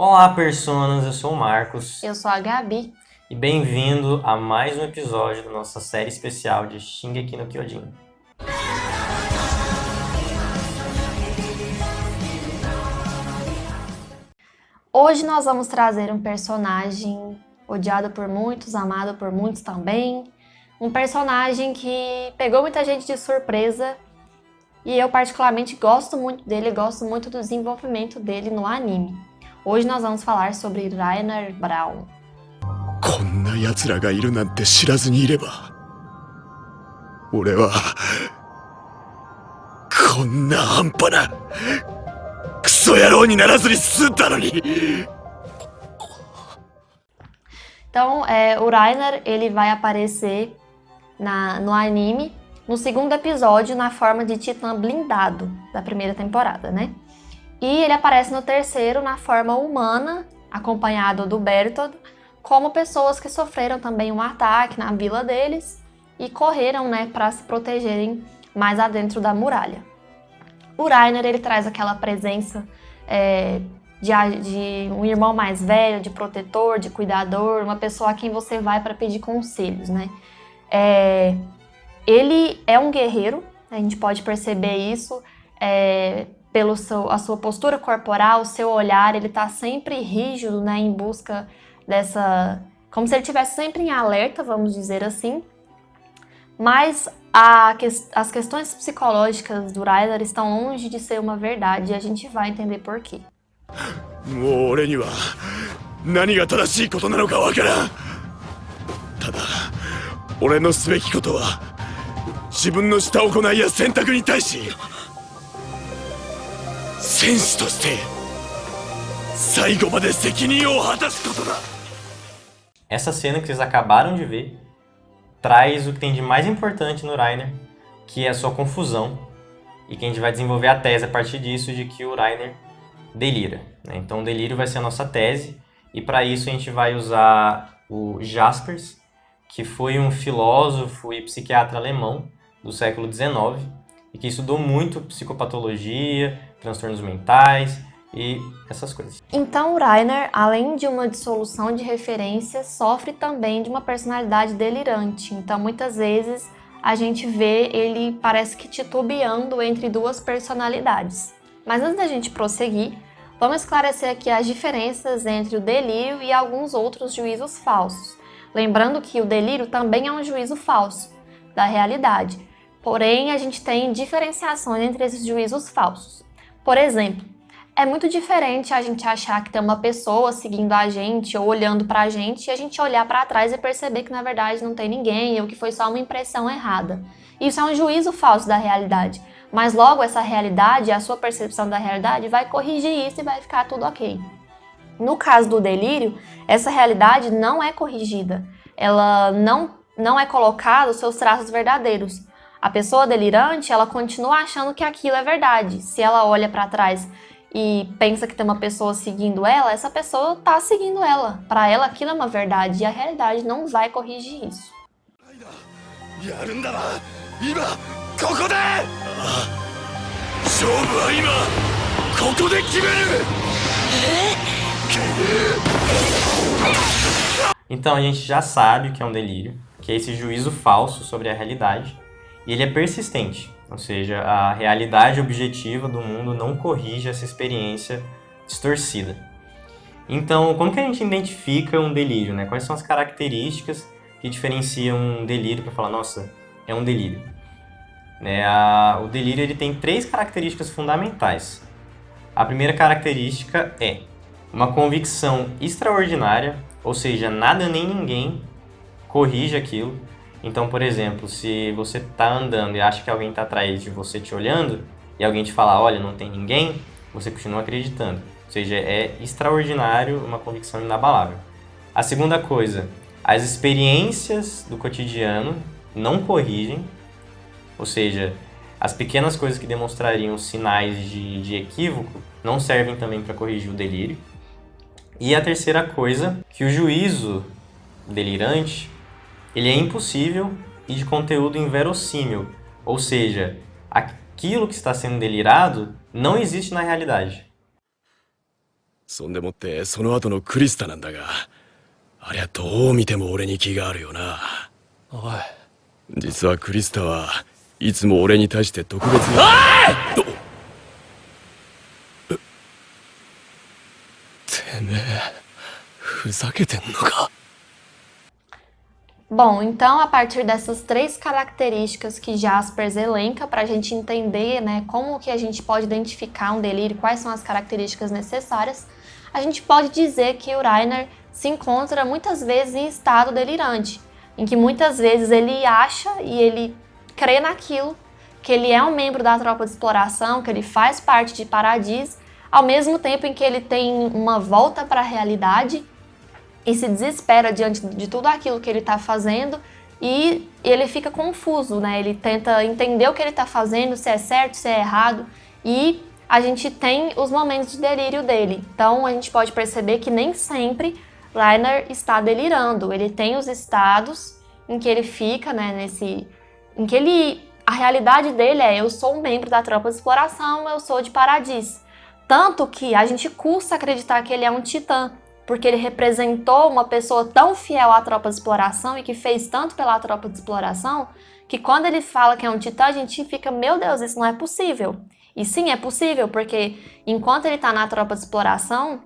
Olá, personas, eu sou o Marcos Eu sou a Gabi. e bem-vindo a mais um episódio da nossa série especial de Shingeki no Kyojin. Hoje nós vamos trazer um personagem odiado por muitos, amado por muitos também. Um personagem que pegou muita gente de surpresa e eu particularmente gosto muito dele, gosto muito do desenvolvimento dele no anime. Hoje nós vamos falar sobre Rainer Braun. こんな奴らがいるなんて知らずにいれば俺はこんな半端なクソ野郎にならずに済んだのに。 Então, o Rainer ele vai aparecer no anime no segundo episódio na forma de titã blindado da primeira temporada, né? E ele aparece no terceiro na forma humana, acompanhado do Bertold, como pessoas que sofreram também um ataque na vila deles e correram, né, para se protegerem mais adentro da muralha. O Rainer ele traz aquela presença de um irmão mais velho, de protetor, de cuidador, uma pessoa a quem você vai para pedir conselhos, né? Ele é um guerreiro, a gente pode perceber isso pela sua postura corporal, o seu olhar, ele tá sempre rígido, né, em busca dessa... como se ele estivesse sempre em alerta, vamos dizer assim. Mas as questões psicológicas do Rainer estão longe de ser uma verdade e a gente vai entender por quê. もう俺には何が正しいことなのかわからん。ただ俺のすべきことは自分のした行いや選択に対し戦士として最後まで責任を果たすことだ。 Essa cena que vocês acabaram de ver traz o que tem de mais importante no Rainer, que é a sua confusão, e que a gente vai desenvolver a tese a partir disso de que o Rainer delira, né? Então o delírio vai ser a nossa tese, e para isso a gente vai usar o Jaspers, que foi um filósofo e psiquiatra alemão do século XIX, e que estudou muito psicopatologia, transtornos mentais e essas coisas. Então o Rainer, além de uma dissolução de referências, sofre também de uma personalidade delirante. Então muitas vezes a gente vê ele parece que titubeando entre duas personalidades. Mas antes da gente prosseguir, vamos esclarecer aqui as diferenças entre o delírio e alguns outros juízos falsos. Lembrando que o delírio também é um juízo falso da realidade. Porém, a gente tem diferenciações entre esses juízos falsos. Por exemplo, é muito diferente a gente achar que tem uma pessoa seguindo a gente ou olhando pra gente e a gente olhar pra trás e perceber que na verdade não tem ninguém ou que foi só uma impressão errada. Isso é um juízo falso da realidade. Mas logo essa realidade, a sua percepção da realidade vai corrigir isso e vai ficar tudo ok. No caso do delírio, essa realidade não é corrigida. Ela não é colocada os seus traços verdadeiros. A pessoa delirante, ela continua achando que aquilo é verdade. Se ela olha para trás e pensa que tem uma pessoa seguindo ela, essa pessoa está seguindo ela. Para ela aquilo é uma verdade e a realidade não vai corrigir isso. やるんだな今ここで。勝負は今ここで決める。 Então a gente já sabe o que é um delírio, que é esse juízo falso sobre a realidade, e ele é persistente, ou seja, a realidade objetiva do mundo não corrige essa experiência distorcida. Então, como que a gente identifica um delírio, né? Quais são as características que diferenciam um delírio para falar, nossa, é um delírio? O delírio ele tem 3 características fundamentais. A primeira característica é uma convicção extraordinária, ou seja, nada nem ninguém corrige aquilo. Então, por exemplo, se você está andando e acha que alguém está atrás de você te olhando, e alguém te fala, olha, não tem ninguém, você continua acreditando. Ou seja, é extraordinário, uma convicção inabalável. A segunda coisa, as experiências do cotidiano não corrigem, ou seja, as pequenas coisas que demonstrariam sinais de equívoco não servem também para corrigir o delírio. E a terceira coisa, que o juízo delirante, ele é impossível e de conteúdo inverossímil, ou seja, aquilo que está sendo delirado não existe na realidade. そんでもってその後のクリスタなんだが、ありゃどう見ても俺に気があるよな。おい、実はクリスタはいつも俺に対して特別な。てめえ、ふざけてんのか? Bom, então a partir dessas 3 características que Jaspers elenca para a gente entender, né, como que a gente pode identificar um delírio, quais são as características necessárias, a gente pode dizer que o Reiner se encontra muitas vezes em estado delirante, em que muitas vezes ele acha e ele crê naquilo, que ele é um membro da tropa de exploração, que ele faz parte de Paradis, ao mesmo tempo em que ele tem uma volta para a realidade e se desespera diante de tudo aquilo que ele está fazendo e ele fica confuso, né? Ele tenta entender o que ele está fazendo, se é certo, se é errado, e a gente tem os momentos de delírio dele. Então a gente pode perceber que nem sempre Reiner está delirando. Ele tem os estados em que ele fica, né? A realidade dele é: eu sou um membro da tropa de exploração, eu sou de Paradis. Tanto que a gente custa acreditar que ele é um titã, porque ele representou uma pessoa tão fiel à tropa de exploração e que fez tanto pela tropa de exploração, que quando ele fala que é um titã, a gente fica, meu Deus, isso não é possível. E sim, é possível, porque enquanto ele está na tropa de exploração,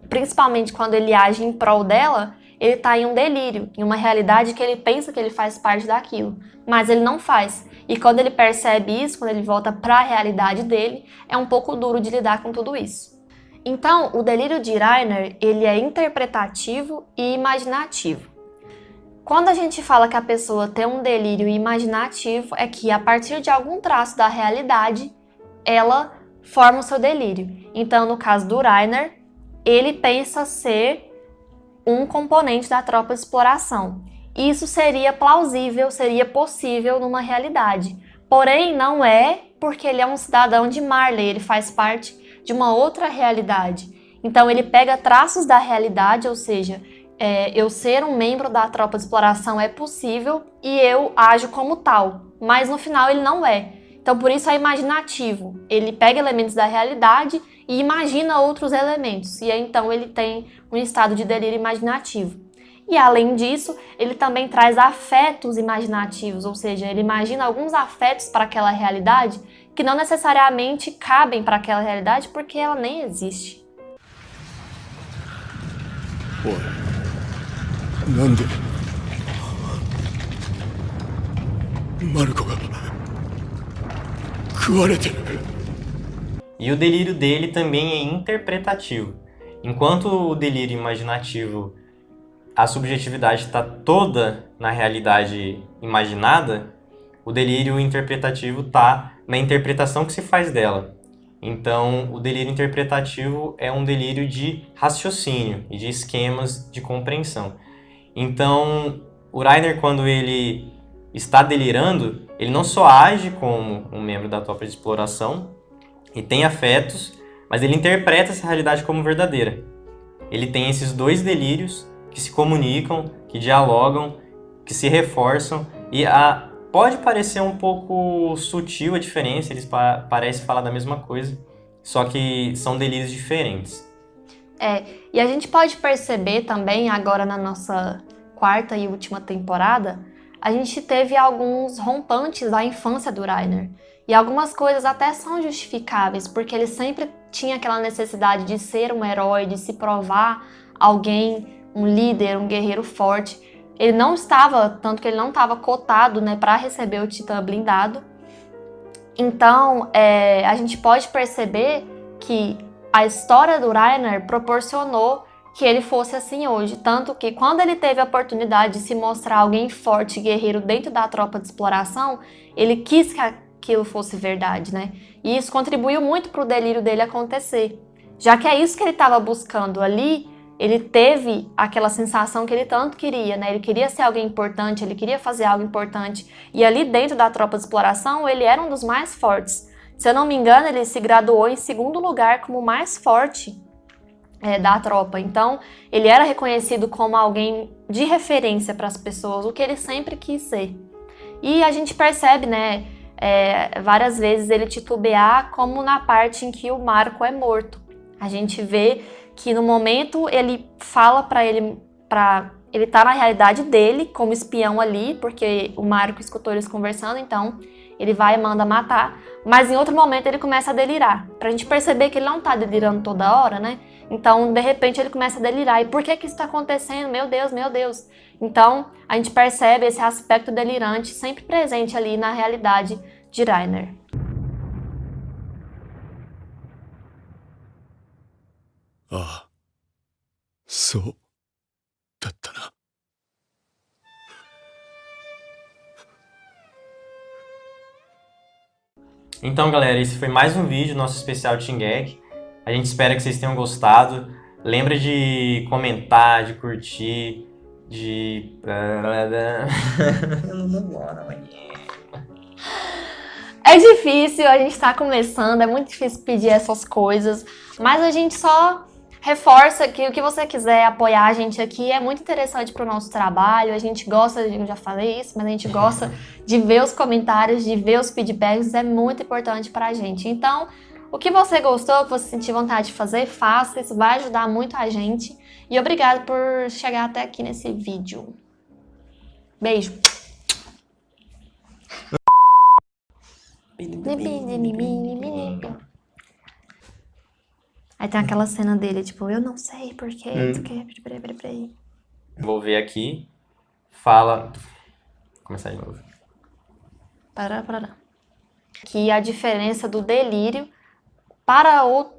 principalmente quando ele age em prol dela, ele está em um delírio, em uma realidade que ele pensa que ele faz parte daquilo, mas ele não faz. E quando ele percebe isso, quando ele volta para a realidade dele, é um pouco duro de lidar com tudo isso. Então, o delírio de Reiner, ele é interpretativo e imaginativo. Quando a gente fala que a pessoa tem um delírio imaginativo, é que a partir de algum traço da realidade, ela forma o seu delírio. Então, no caso do Reiner, ele pensa ser um componente da tropa de exploração. Isso seria plausível, seria possível numa realidade. Porém, não é, porque ele é um cidadão de Marley, ele faz parte de uma outra realidade. Então ele pega traços da realidade, ou seja, eu ser um membro da tropa de exploração é possível e eu ajo como tal, mas no final ele não é. Então por isso é imaginativo, ele pega elementos da realidade e imagina outros elementos, e aí, então ele tem um estado de delírio imaginativo. E além disso, ele também traz afetos imaginativos, ou seja, ele imagina alguns afetos para aquela realidade que não necessariamente cabem para aquela realidade porque ela nem existe. おい、なんでマルコが食われてる? E o delírio dele também é interpretativo. Enquanto o delírio imaginativo, a subjetividade está toda na realidade imaginada, o delírio interpretativo está na interpretação que se faz dela. Então, o delírio interpretativo é um delírio de raciocínio e de esquemas de compreensão. Então, o Reiner, quando ele está delirando, ele não só age como um membro da tropa de exploração e tem afetos, mas ele interpreta essa realidade como verdadeira. Ele tem esses dois delírios que se comunicam, que dialogam, que se reforçam, e pode parecer um pouco sutil a diferença, eles parecem falar da mesma coisa, só que são delírios diferentes. E a gente pode perceber também, agora na nossa 4ª e última temporada, a gente teve alguns rompantes da infância do Reiner. E algumas coisas até são justificáveis, porque ele sempre tinha aquela necessidade de ser um herói, de se provar alguém, um líder, um guerreiro forte. Ele não estava, tanto que ele não estava cotado, né, para receber o Titã blindado. Então, a gente pode perceber que a história do Reiner proporcionou que ele fosse assim hoje. Tanto que quando ele teve a oportunidade de se mostrar alguém forte e guerreiro dentro da tropa de exploração, ele quis que aquilo fosse verdade, né? E isso contribuiu muito para o delírio dele acontecer. Já que é isso que ele estava buscando ali, ele teve aquela sensação que ele tanto queria, né? Ele queria ser alguém importante, ele queria fazer algo importante. E ali dentro da tropa de exploração, ele era um dos mais fortes. Se eu não me engano, ele se graduou em 2º lugar como o mais forte da tropa. Então, ele era reconhecido como alguém de referência para as pessoas, o que ele sempre quis ser. E a gente percebe, né, várias vezes ele titubear, como na parte em que o Marco é morto. A gente vê que no momento ele fala pra ele tá na realidade dele, como espião ali, porque o Marco escutou eles conversando, então ele vai e manda matar. Mas em outro momento ele começa a delirar, pra gente perceber que ele não tá delirando toda hora, né? Então, de repente, ele começa a delirar. E por que isso tá acontecendo? Meu Deus, meu Deus. Então, a gente percebe esse aspecto delirante sempre presente ali na realidade de Reiner. Ah, そうだったな。 Então, galera, esse foi mais um vídeo do nosso especial de Shingeki. A gente espera que vocês tenham gostado. Lembra de comentar, de curtir, de... Eu não vou embora, É difícil, a gente tá começando, é muito difícil pedir essas coisas, mas a gente só reforça que o que você quiser apoiar a gente aqui é muito interessante pro nosso trabalho, a gente gosta, eu já falei isso, mas a gente gosta de ver os comentários, de ver os feedbacks, é muito importante pra gente. Então, o que você gostou, o que você sentir vontade de fazer, faça, isso vai ajudar muito a gente. E obrigado por chegar até aqui nesse vídeo. Beijo! Aí tem aquela cena dele, tipo, eu não sei porquê, peraí. Vou ver aqui. Fala... Vou começar de novo. Pará. Que a diferença do delírio para o...